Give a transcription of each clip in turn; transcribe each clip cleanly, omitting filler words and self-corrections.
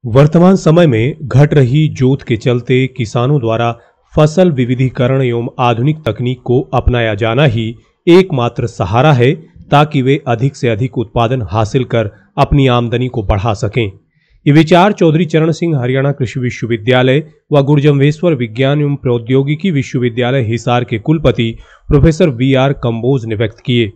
वर्तमान समय में घट रही जोत के चलते किसानों द्वारा फसल विविधीकरण एवं आधुनिक तकनीक को अपनाया जाना ही एकमात्र सहारा है ताकि वे अधिक से अधिक उत्पादन हासिल कर अपनी आमदनी को बढ़ा सकें। ये विचार चौधरी चरण सिंह हरियाणा कृषि विश्वविद्यालय व गुरजम्भेश्वर विज्ञान एवं प्रौद्योगिकी विश्वविद्यालय हिसार के कुलपति प्रोफेसर VR कंबोज ने व्यक्त किए।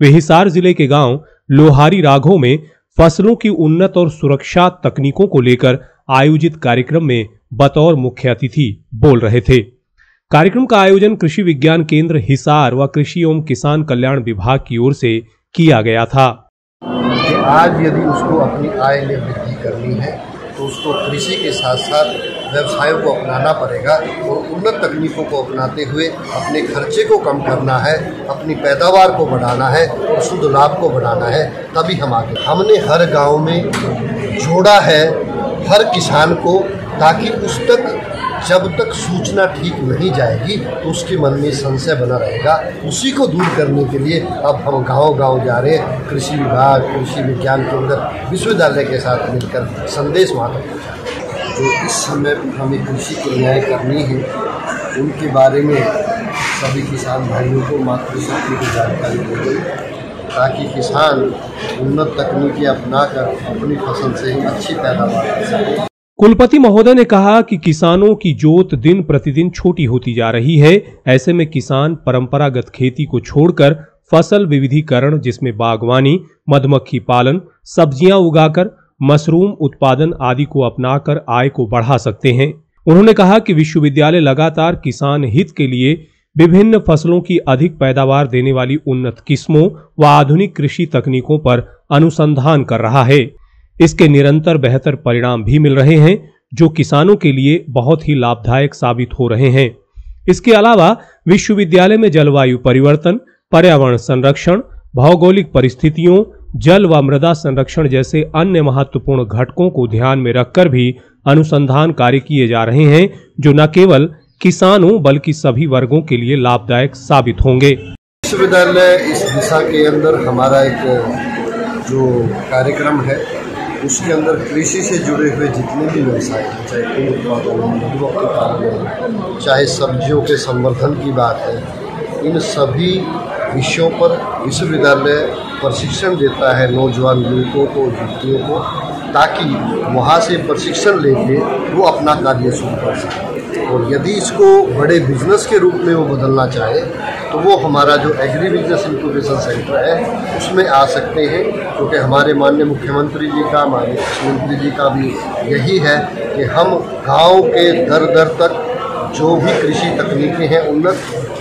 वे हिसार जिले के गांव लोहारी राघो में फसलों की उन्नत और सुरक्षा तकनीकों को लेकर आयोजित कार्यक्रम में बतौर मुख्य अतिथि बोल रहे थे। कार्यक्रम का आयोजन कृषि विज्ञान केंद्र हिसार व कृषि एवं किसान कल्याण विभाग की ओर से किया गया था। आज यदि उसको अपनी आय में वृद्धि करनी है तो उसको कृषि के साथ साथ व्यवसायों को अपनाना पड़ेगा और उन्नत तकनीकों को अपनाते हुए अपने खर्चे को कम करना है, अपनी पैदावार को बढ़ाना है और शुद्ध लाभ को बढ़ाना है, तभी हम आगे। हमने हर गांव में जोड़ा है हर किसान को, ताकि उस तक जब तक सूचना ठीक नहीं जाएगी तो उसके मन में संशय बना रहेगा। उसी को दूर करने के लिए अब हम गांव-गांव जा रहे हैं। कृषि विभाग, कृषि विज्ञान केंद्र, विश्वविद्यालय के साथ मिलकर संदेश वहाँ तक पहुँचा। जो इस समय हमें कृषि की न्याय करनी है उनके बारे में सभी किसान भाइयों को मातृशक्ति की जानकारी दी गई, ताकि किसान उन्नत तकनीकें अपनाकर अपनी फसल से अच्छी पैदावार कर सकें। कुलपति महोदय ने कहा कि किसानों की जोत दिन प्रतिदिन छोटी होती जा रही है। ऐसे में किसान परंपरागत खेती को छोड़कर फसल विविधीकरण, जिसमें बागवानी, मधुमक्खी पालन, सब्जियां उगाकर मशरूम उत्पादन आदि को अपनाकर आय को बढ़ा सकते हैं। उन्होंने कहा कि विश्वविद्यालय लगातार किसान हित के लिए विभिन्न फसलों की अधिक पैदावार देने वाली उन्नत किस्मों व आधुनिक कृषि तकनीकों पर अनुसंधान कर रहा है। इसके निरंतर बेहतर परिणाम भी मिल रहे हैं, जो किसानों के लिए बहुत ही लाभदायक साबित हो रहे हैं। इसके अलावा विश्वविद्यालय में जलवायु परिवर्तन, पर्यावरण संरक्षण, भौगोलिक परिस्थितियों, जल व मृदा संरक्षण जैसे अन्य महत्वपूर्ण घटकों को ध्यान में रखकर भी अनुसंधान कार्य किए जा रहे हैं, जो न केवल किसानों बल्कि सभी वर्गों के लिए लाभदायक साबित होंगे। विश्वविद्यालय इस दिशा के अंदर हमारा एक जो कार्यक्रम है उसके अंदर कृषि से जुड़े हुए जितने भी व्यवसाय हैं, चाहे फूल उत्पादन, मधुमक्खी पालन, चाहे सब्जियों के संवर्धन की बात है, इन सभी विषयों पर विश्वविद्यालय प्रशिक्षण देता है नौजवान युवकों को, युवतियों को, ताकि वहाँ से प्रशिक्षण लेके वो अपना कार्य शुरू कर सकें। और यदि इसको बड़े बिजनेस के रूप में वो बदलना चाहे तो वो हमारा जो एग्री बिजनेस इंक्यूबेशन सेंटर है उसमें आ सकते हैं, क्योंकि हमारे माननीय मुख्यमंत्री जी का, माननीय कृषि जी का भी यही है कि हम गांव के दर दर तक जो भी कृषि तकनीकें हैं उन्नत,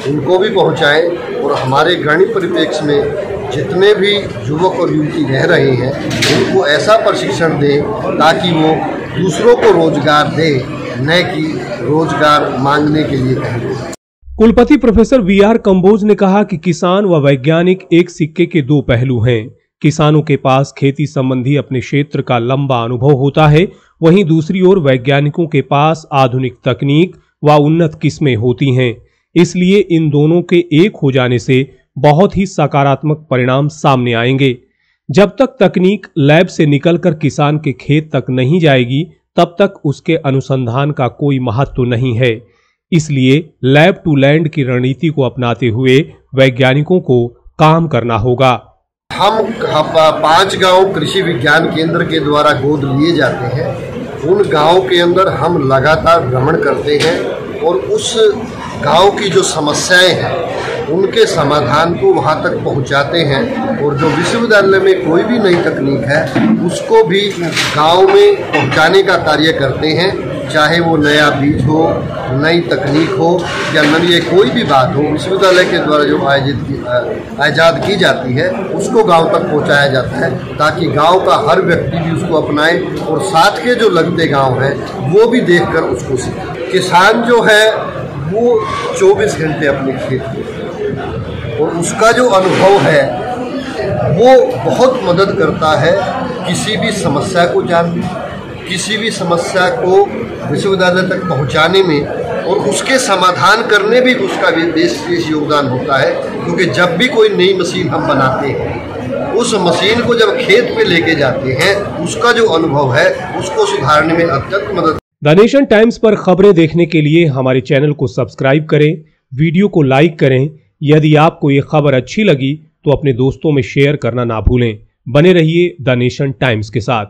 उनको भी पहुंचाएं और हमारे ग्रामीण परिप्रेक्ष्य में जितने भी युवक और युवती रह रहे हैं उनको ऐसा प्रशिक्षण दें ताकि वो दूसरों को रोजगार दे, न कि रोजगार मांगने के लिए कहें। कुलपति प्रोफेसर VR कंबोज ने कहा कि किसान व वैज्ञानिक एक सिक्के के दो पहलू हैं। किसानों के पास खेती संबंधी अपने क्षेत्र का लंबा अनुभव होता है, वहीं दूसरी ओर वैज्ञानिकों के पास आधुनिक तकनीक व उन्नत किस्में होती हैं। इसलिए इन दोनों के एक हो जाने से बहुत ही सकारात्मक परिणाम सामने आएंगे। जब तक तकनीक लैब से निकलकर किसान के खेत तक नहीं जाएगी, तब तक उसके अनुसंधान का कोई महत्व नहीं है। इसलिए लैब टू लैंड की रणनीति को अपनाते हुए वैज्ञानिकों को काम करना होगा। हम 5 गांव कृषि विज्ञान केंद्र के द्वारा गोद लिए जाते हैं। उन गांव के अंदर हम लगातार भ्रमण करते हैं और उस गांव की जो समस्याएं हैं उनके समाधान को वहां तक पहुंचाते हैं। और जो विश्वविद्यालय में कोई भी नई तकनीक है उसको भी गांव में पहुंचाने का कार्य करते हैं, चाहे वो नया बीज हो, नई तकनीक हो या नई कोई भी बात हो, विश्वविद्यालय के द्वारा जो आयोजित की जाती है उसको गांव तक पहुंचाया जाता है, ताकि गांव का हर व्यक्ति भी उसको अपनाए और साथ के जो लगते गांव हैं वो भी देखकर उसको सीखे। किसान जो है वो 24 घंटे अपने खेत में, और उसका जो अनुभव है वो बहुत मदद करता है किसी भी समस्या को जानने, किसी भी समस्या को विश्वविद्यालय तक पहुंचाने में और उसके समाधान करने भी उसका भी विशेष योगदान होता है। क्योंकि जब भी कोई नई मशीन हम बनाते हैं उस मशीन को जब खेत पे लेके जाते हैं उसका जो अनुभव है उसको सुधारने में अत्यंत मदद। द नेशन टाइम्स पर खबरें देखने के लिए हमारे चैनल को सब्सक्राइब करें, वीडियो को लाइक करें। यदि आपको ये खबर अच्छी लगी तो अपने दोस्तों में शेयर करना ना भूलें। बने रहिए द नेशन टाइम्स के साथ।